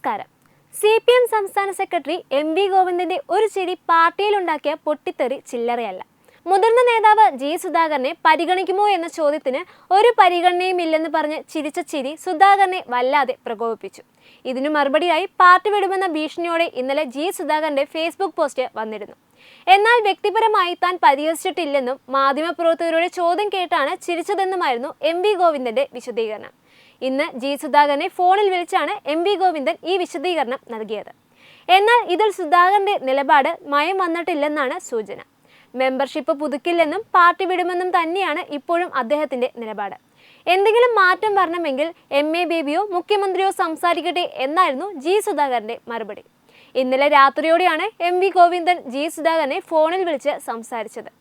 നമസ്കാരം. CPM സംസ്ഥാന secretary MV ഗോവിന്ദന്റെ ഒരു ചിരി പാർട്ടിയിലുണ്ടാക്കിയ പൊട്ടിത്തെറി ചില്ലറയല്ല. മുതിർന്ന നേതാവ് G. സുധാകരനെ പരിഗണിക്കുമോ എന്ന ചോദ്യത്തിന് ഒരു പരിഗണനയും ഇല്ലെന്ന് പറഞ്ഞ് ചിരിച്ച ചിരി സുധാകരനെ വല്ലാതെ പ്രകോപിപ്പിച്ചു. ഇതിനു മറുപടിയായി പാർട്ടി വിടുമെന്ന ഭീഷണിയോടെ ഇന്നലെ G. സുധാകരന്റെ ഫേസ്ബുക്ക് പോസ്റ്റ് വന്നിരുന്നു. എന്നാൽ വ്യക്തിപരമായി താൻ പരിഹസിച്ചിട്ടില്ലെന്നും മാധ്യമപ്രവർത്തകരുടെ ചോദ്യം കേട്ടാണ് ചിരിച്ചതെന്നുമായിരുന്നു MV ഗോവിന്ദന്റെ വിശദീകരണം. ഇന്ന് G. സുധാകരനെ ഫോണിൽ വിളിച്ചാണ് MV ഗോവിന്ദൻ ഈ വിശദീകരണം നൽകിയത്. എന്നാൽ ഇതിൽ സുധാകരന്റെ നിലപാട് മയം വന്നിട്ടില്ലെന്നാണ് സൂചന. മെമ്പർഷിപ്പ് പുതുക്കില്ലെന്നും പാർട്ടി വിടുമെന്നും തന്നെയാണ് ഇപ്പോഴും അദ്ദേഹത്തിന്റെ നിലപാട്. എന്തെങ്കിലും മാറ്റം വരണമെങ്കിൽ MA ബേബിയോ മുഖ്യമന്ത്രിയോ സംസാരിക്കട്ടെ എന്നായിരുന്നു G. സുധാകരന്റെ മറുപടി. ഇന്നലെ രാത്രിയോടെയാണ് MV ഗോവിന്ദൻ G. സുധാകരനെ ഫോണിൽ വിളിച്ച് സംസാരിച്ചത്.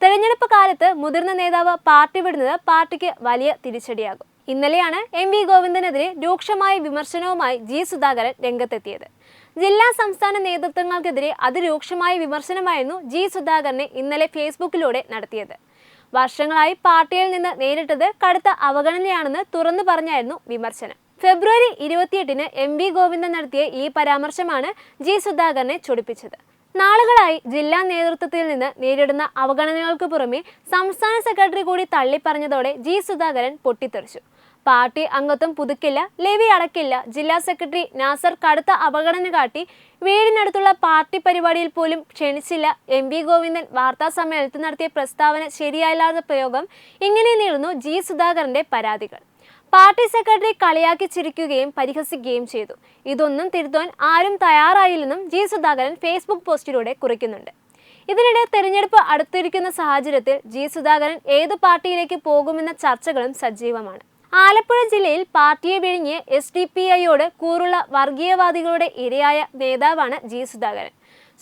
തെരഞ്ഞെടുപ്പ് കാലത്ത് മുതിർന്ന നേതാവ് പാർട്ടി വിടുന്നത് പാർട്ടിക്ക് വലിയ തിരിച്ചടിയാകും. ഇന്നലെയാണ് MV ഗോവിന്ദനെതിരെ രൂക്ഷമായ വിമർശനവുമായി G. സുധാകരൻ രംഗത്തെത്തിയത്. ജില്ലാ സംസ്ഥാന നേതൃത്വങ്ങൾക്കെതിരെ അതിരൂക്ഷമായ വിമർശനമായിരുന്നു G. സുധാകരനെ ഇന്നലെ ഫേസ്ബുക്കിലൂടെ നടത്തിയത്. വർഷങ്ങളായി പാർട്ടിയിൽ നിന്ന് നേരിട്ടത് കടുത്ത അവഗണനയാണെന്ന് തുറന്നു പറഞ്ഞായിരുന്നു വിമർശനം. ഫെബ്രുവരി 28-ന് MV ഗോവിന്ദൻ നടത്തിയ ഈ പരാമർശമാണ് G. സുധാകരനെ ചൊടിപ്പിച്ചത്. നാളുകളായി ജില്ലാ നേതൃത്വത്തിൽ നിന്ന് നേരിടുന്ന അവഗണനകൾക്ക് പുറമെ സംസ്ഥാന സെക്രട്ടറി കൂടി തള്ളിപ്പറഞ്ഞതോടെ G. സുധാകരൻ പൊട്ടിത്തെറിച്ചു. പാർട്ടി അംഗത്വം പുതുക്കില്ല, ലെവി അടക്കില്ല, ജില്ലാ സെക്രട്ടറി നാസർ കടുത്ത അവഗണന കാട്ടി, വീടിനടുത്തുള്ള പാർട്ടി പരിപാടിയിൽ പോലും ക്ഷണിച്ചില്ല, MV ഗോവിന്ദൻ വാർത്താ സമ്മേളനത്തിൽ നടത്തിയ പ്രസ്താവന ശരിയല്ലാത്ത പ്രയോഗം, ഇങ്ങനെ നീളുന്നു G. സുധാകരന്റെ പരാതികൾ. പാർട്ടി സെക്രട്ടറി കളിയാക്കി ചിരിക്കുകയും പരിഹസിക്കുകയും ചെയ്തു. ഇതൊന്നും തിരുത്താൻ ആരും തയ്യാറായില്ലെന്നും G. സുധാകരൻ ഫേസ്ബുക്ക് പോസ്റ്റിലൂടെ കുറിക്കുന്നുണ്ട്. ഇതിനിടെ തെരഞ്ഞെടുപ്പ് അടുത്തിരിക്കുന്ന സാഹചര്യത്തിൽ G. സുധാകരൻ ഏത് പാർട്ടിയിലേക്ക് പോകുമെന്ന ചർച്ചകളും സജീവമാണ്. ആലപ്പുഴ ജില്ലയിൽ പാർട്ടിയെ വിഴുങ്ങിയ SDPIയോട് കൂറുള്ള വർഗീയവാദികളുടെ ഇരയായ നേതാവാണ് G. സുധാകരൻ.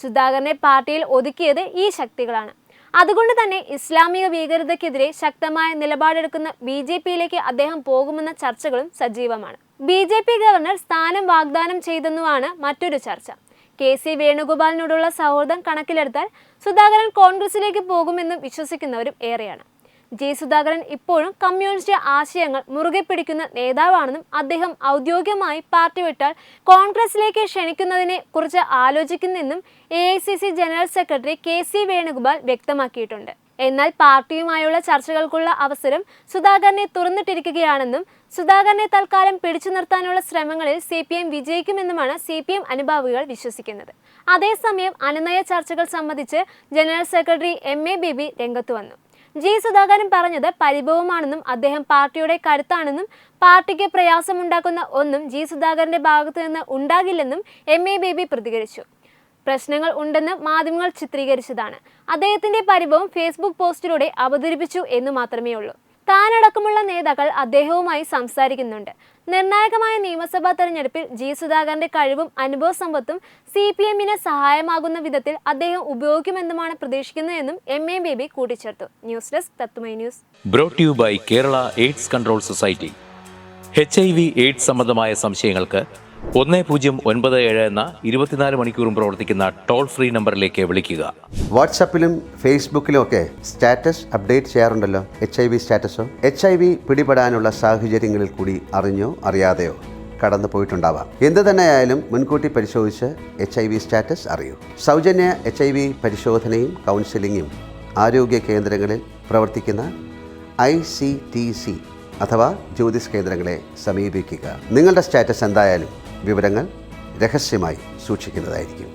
സുധാകരനെ പാർട്ടിയിൽ ഒതുക്കിയത് ഈ ശക്തികളാണ്. അതുകൊണ്ട് തന്നെ ഇസ്ലാമിക ഭീകരതയ്ക്കെതിരെ ശക്തമായ നിലപാടെടുക്കുന്ന BJPയിലേക്ക് അദ്ദേഹം പോകുമെന്ന ചർച്ചകളും സജീവമാണ്. BJP ഗവർണർ സ്ഥാനം വാഗ്ദാനം ചെയ്തെന്നുമാണ് മറ്റൊരു ചർച്ച. KC വേണുഗോപാലിനോടുള്ള സൗഹൃദം കണക്കിലെടുത്താൽ സുധാകരൻ കോൺഗ്രസിലേക്ക് പോകുമെന്നും വിശ്വസിക്കുന്നവരും ഏറെയാണ്. G. സുധാകരൻ ഇപ്പോഴും കമ്മ്യൂണിസ്റ്റ് ആശയങ്ങൾ മുറുകെ പിടിക്കുന്ന നേതാവാണെന്നും അദ്ദേഹം ഔദ്യോഗികമായി പാർട്ടി വിട്ടാൽ കോൺഗ്രസിലേക്ക് ക്ഷണിക്കുന്നതിനെ കുറിച്ച് ആലോചിക്കുന്നെന്നും AICC general secretary KC Venugopal വ്യക്തമാക്കിയിട്ടുണ്ട്. എന്നാൽ പാർട്ടിയുമായുള്ള ചർച്ചകൾക്കുള്ള അവസരം സുധാകരനെ തുറന്നിട്ടിരിക്കുകയാണെന്നും സുധാകരനെ തൽക്കാലം പിടിച്ചു നിർത്താനുള്ള ശ്രമങ്ങളിൽ CPM വിജയിക്കുമെന്നുമാണ് CPM അനുഭാവികൾ വിശ്വസിക്കുന്നത്. അതേസമയം അനുനയ ചർച്ചകൾ സംബന്ധിച്ച് ജനറൽ സെക്രട്ടറി MA ബേബി രംഗത്തു വന്നു. G. സുധാകരൻ പറഞ്ഞത് പരിഭവമാണെന്നും അദ്ദേഹം പാർട്ടിയുടെ കരുത്താണെന്നും പാർട്ടിക്ക് പ്രയാസമുണ്ടാക്കുന്ന ഒന്നും G. സുധാകരന്റെ ഭാഗത്തു നിന്ന് ഉണ്ടാകില്ലെന്നും MA ബേബി പ്രതികരിച്ചു. പ്രശ്നങ്ങൾ ഉണ്ടെന്ന് മാധ്യമങ്ങൾ ചിത്രീകരിച്ചതാണ്. അദ്ദേഹത്തിന്റെ പരിഭവം ഫേസ്ബുക്ക് പോസ്റ്റിലൂടെ അവതരിപ്പിച്ചു എന്നു മാത്രമേ ഉള്ളൂ. താനടക്കമുള്ള നേതാക്കൾ അദ്ദേഹവുമായി സംസാരിക്കുന്നുണ്ട്. നിർണായകമായ നിയമസഭാ തെരഞ്ഞെടുപ്പിൽ G. സുധാകരന്റെ കഴിവും അനുഭവ സമ്പത്തും CPMന് സഹായമാകുന്ന വിധത്തിൽ അദ്ദേഹം ഉപയോഗിക്കുമെന്നുമാണ് പ്രതീക്ഷിക്കുന്നതെന്നും MA ബേബി കൂട്ടിച്ചേർത്തു. ന്യൂസ് ഡെസ്ക് തത്തുമൈ news. Brought you by Kerala AIDS control society. HIV AIDS സംബന്ധമായ സംശയങ്ങൾക്ക് 1097 എന്ന 24 മണിക്കൂറും പ്രവർത്തിക്കുന്ന ടോൾ ഫ്രീ നമ്പറിലേക്ക് വിളിക്കുക. വാട്സാപ്പിലും ഫേസ്ബുക്കിലും ഒക്കെ സ്റ്റാറ്റസ് അപ്ഡേറ്റ് ചെയ്യാറുണ്ടല്ലോ. HIV സ്റ്റാറ്റസോ HIV പിടിപെടാനുള്ള സാഹചര്യങ്ങളിൽ കൂടി അറിഞ്ഞോ അറിയാതെയോ കടന്നു പോയിട്ടുണ്ടാവാം. എന്ത് തന്നെയായാലും മുൻകൂട്ടി പരിശോധിച്ച് HIV സ്റ്റാറ്റസ് അറിയൂ. സൗജന്യ HIV പരിശോധനയും കൗൺസിലിങ്ങും ആരോഗ്യ കേന്ദ്രങ്ങളിൽ പ്രവർത്തിക്കുന്ന ICTC അഥവാ ജ്യോതിസ് കേന്ദ്രങ്ങളെ സമീപിക്കുക. നിങ്ങളുടെ സ്റ്റാറ്റസ് എന്തായാലും വിവരങ്ങൾ രഹസ്യമായി സൂക്ഷിക്കുന്നതായിരിക്കും.